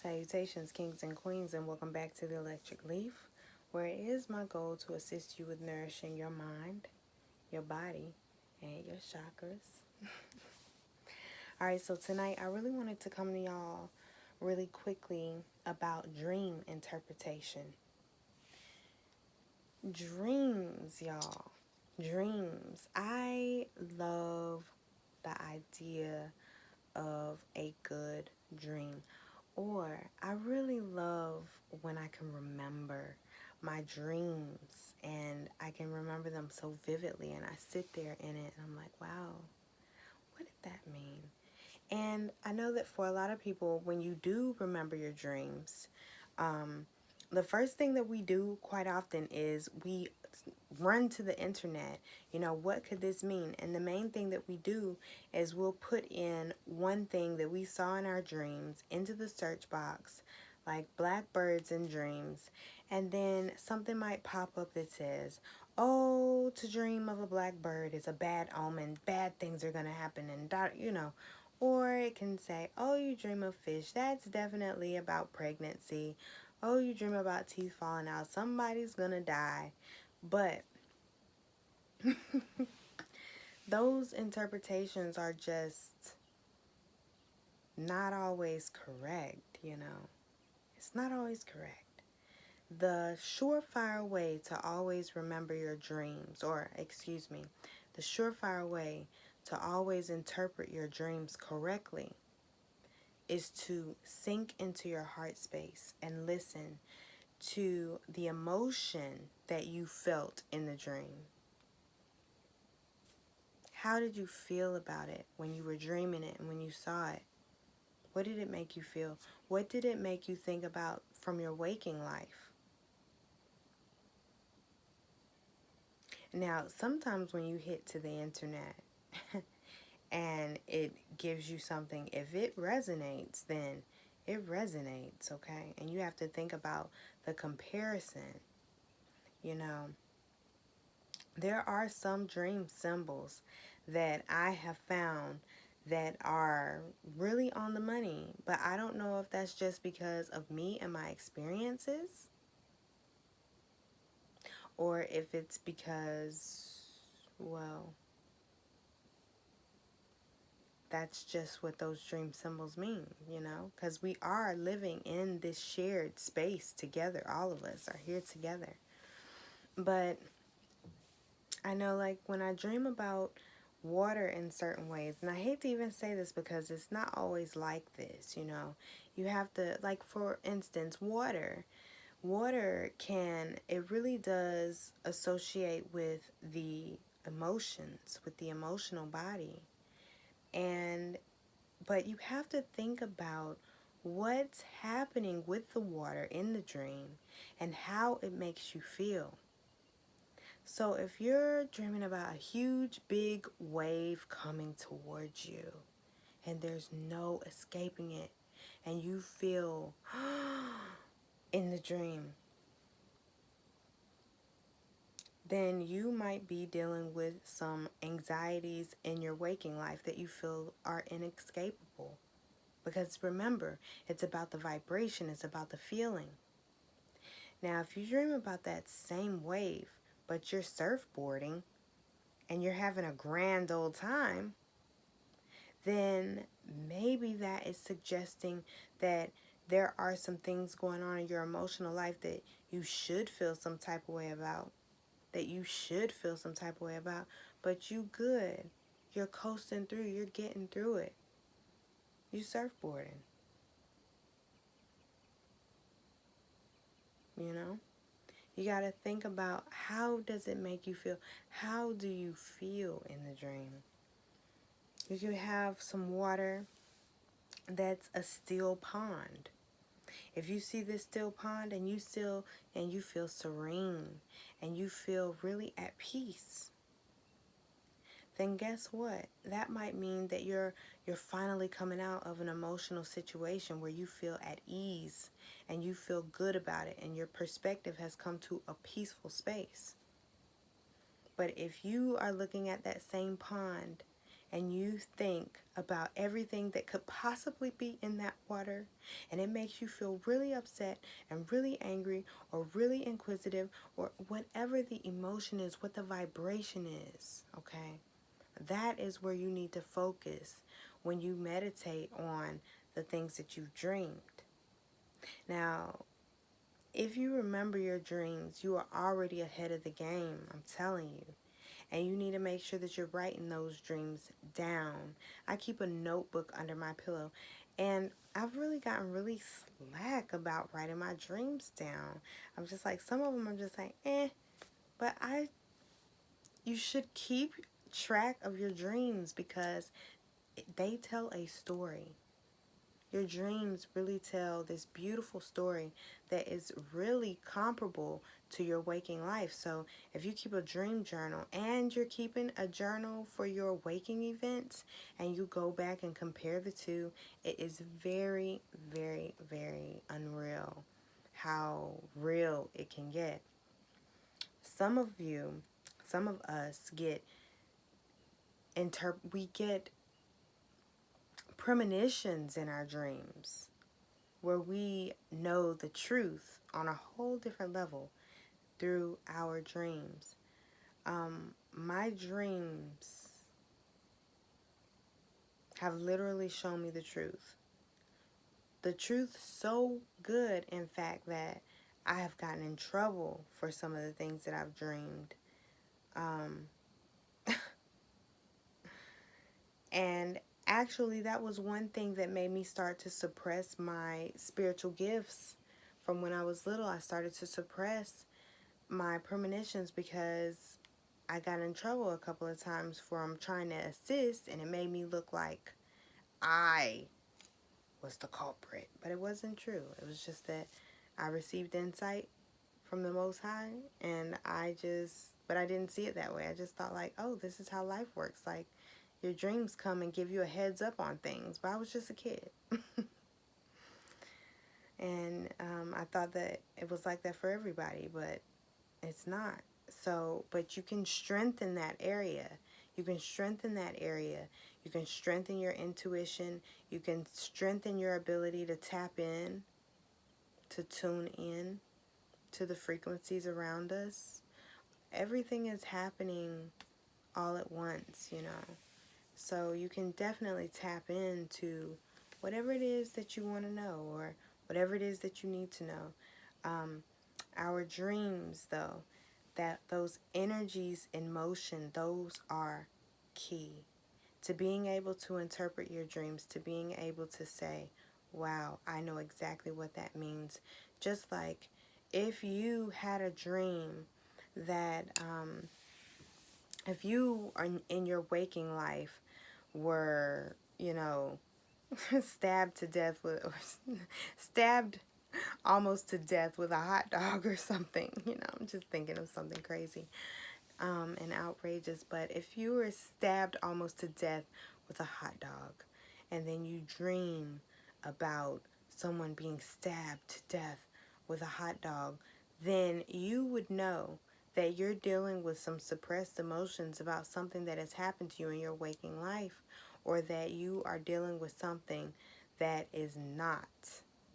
Salutations, kings and queens, and welcome back to the Electric Leaf, where it is my goal to assist you with nourishing your mind, your body, and your chakras. Alright, so tonight I really wanted to come to y'all really quickly about dream interpretation. Dreams, y'all. Dreams. I love the idea of a good dream. Or I really love when I can remember my dreams and I can remember them so vividly and I sit there in it and I'm like, wow, what did that mean? And I know that for a lot of people, when you do remember your dreams, the first thing that we do quite often is we run to the internet. What could this mean? And the main thing that we do is we'll put in one thing that we saw in our dreams into the search box, like blackbirds in dreams, and then something might pop up that says, oh, to dream of a blackbird is a bad omen, bad things are going to happen, and or it can say, oh, you dream of fish, that's definitely about pregnancy. Oh, you dream about teeth falling out, somebody's going to die. But those interpretations are just not always correct. It's not always correct. The surefire way to always remember your dreams, the surefire way to always interpret your dreams correctly is to sink into your heart space and listen to the emotion that you felt in the dream. How did you feel about it when you were dreaming it and when you saw it? What did it make you feel? What did it make you think about from your waking life? Now, sometimes when you hit to the internet and it gives you something, if it resonates, then it resonates, okay? And you have to think about the comparison. There are some dream symbols that I have found that are really on the money, but I don't know if that's just because of me and my experiences, or if it's because, well, that's just what those dream symbols mean, because we are living in this shared space together. All of us are here together. But I know, like, when I dream about water in certain ways, and I hate to even say this because it's not always like this, you have to, like, for instance, water it really does associate with the emotions, with the emotional body. But you have to think about what's happening with the water in the dream and how it makes you feel. So if you're dreaming about a huge, big wave coming towards you and there's no escaping it, and you feel in the dream, then you might be dealing with some anxieties in your waking life that you feel are inescapable. Because remember, it's about the vibration, it's about the feeling. Now, if you dream about that same wave, but you're surfboarding and you're having a grand old time, then maybe that is suggesting that there are some things going on in your emotional life that you should feel some type of way about. But you good. You're coasting through. You're getting through it. You surfboarding. You got to think about, how does it make you feel? How do you feel in the dream? You could have some water that's a still pond. If you see this still pond and you feel serene and you feel really at peace, then guess what? That might mean that you're finally coming out of an emotional situation where you feel at ease and you feel good about it and your perspective has come to a peaceful space. But if you are looking at that same pond and you think about everything that could possibly be in that water, and it makes you feel really upset and really angry or really inquisitive or whatever the emotion is, what the vibration is, okay? That is where you need to focus when you meditate on the things that you've dreamed. Now, if you remember your dreams, you are already ahead of the game, I'm telling you. And you need to make sure that you're writing those dreams down. I keep a notebook under my pillow, and I've really gotten really slack about writing my dreams down. I'm just like, some of them I'm just like, but you should keep track of your dreams because they tell a story. Your dreams really tell this beautiful story that is really comparable to your waking life. So if you keep a dream journal and you're keeping a journal for your waking events and you go back and compare the two, it is very, very, very unreal how real it can get. Some of you, some of us we get premonitions in our dreams where we know the truth on a whole different level through our dreams. My dreams have literally shown me the truth. The truth so good, in fact, that I have gotten in trouble for some of the things that I've dreamed. And actually, that was one thing that made me start to suppress my spiritual gifts. From when I was little, I started to suppress my premonitions because I got in trouble a couple of times from trying to assist, and it made me look like I was the culprit. But it wasn't true. It was just that I received insight from the Most High, and but I didn't see it that way. I just thought like, oh, this is how life works. Like, your dreams come and give you a heads up on things. But I was just a kid. And I thought that it was like that for everybody, but it's not. So, but you can strengthen that area. You can strengthen that area. You can strengthen your intuition. You can strengthen your ability to tap in, to tune in to the frequencies around us. Everything is happening all at once, you know. So you can definitely tap into whatever it is that you want to know or whatever it is that you need to know. Our dreams, though, that those energies in motion, those are key to being able to interpret your dreams, to being able to say, wow, I know exactly what that means. Just like if you had a dream that, if you are in your waking life were, stabbed to death or stabbed almost to death with a hot dog or something. I'm just thinking of something crazy and outrageous. But if you were stabbed almost to death with a hot dog, and then you dream about someone being stabbed to death with a hot dog, then you would know that you're dealing with some suppressed emotions about something that has happened to you in your waking life, or that you are dealing with something that is not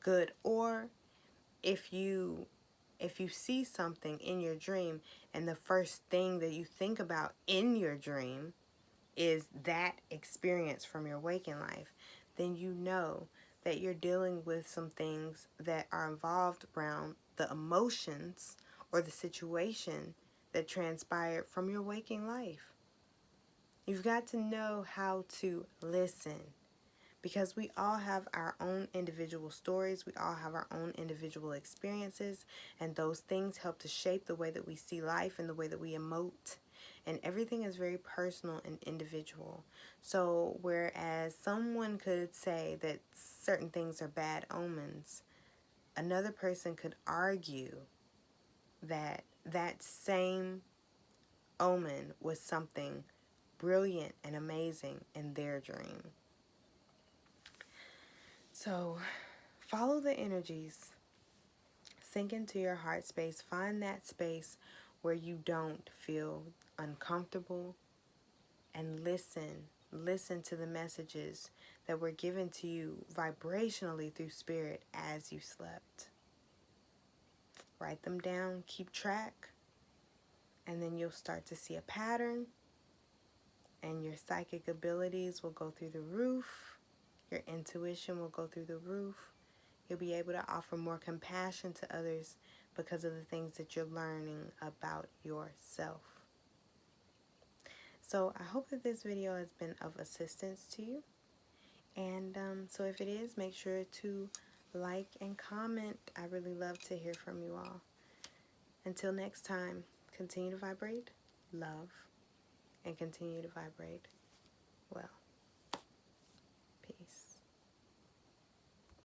good. Or if you see something in your dream and the first thing that you think about in your dream is that experience from your waking life, then you know that you're dealing with some things that are involved around the emotions or the situation that transpired from your waking life. You've got to know how to listen, because we all have our own individual stories, we all have our own individual experiences, and those things help to shape the way that we see life and the way that we emote. And everything is very personal and individual. So whereas someone could say that certain things are bad omens, another person could argue that that same omen was something brilliant and amazing in their dream. So follow the energies, sink into your heart space, find that space where you don't feel uncomfortable, and listen listen to the messages that were given to you vibrationally through spirit as you slept. Write them down, keep track, and then you'll start to see a pattern, and your psychic abilities will go through the roof. Your intuition will go through the roof. You'll be able to offer more compassion to others because of the things that you're learning about yourself. So I hope that this video has been of assistance to you. And so if it is, make sure to like and comment. I really love to hear from you all. Until next time, continue to vibrate love and continue to vibrate well.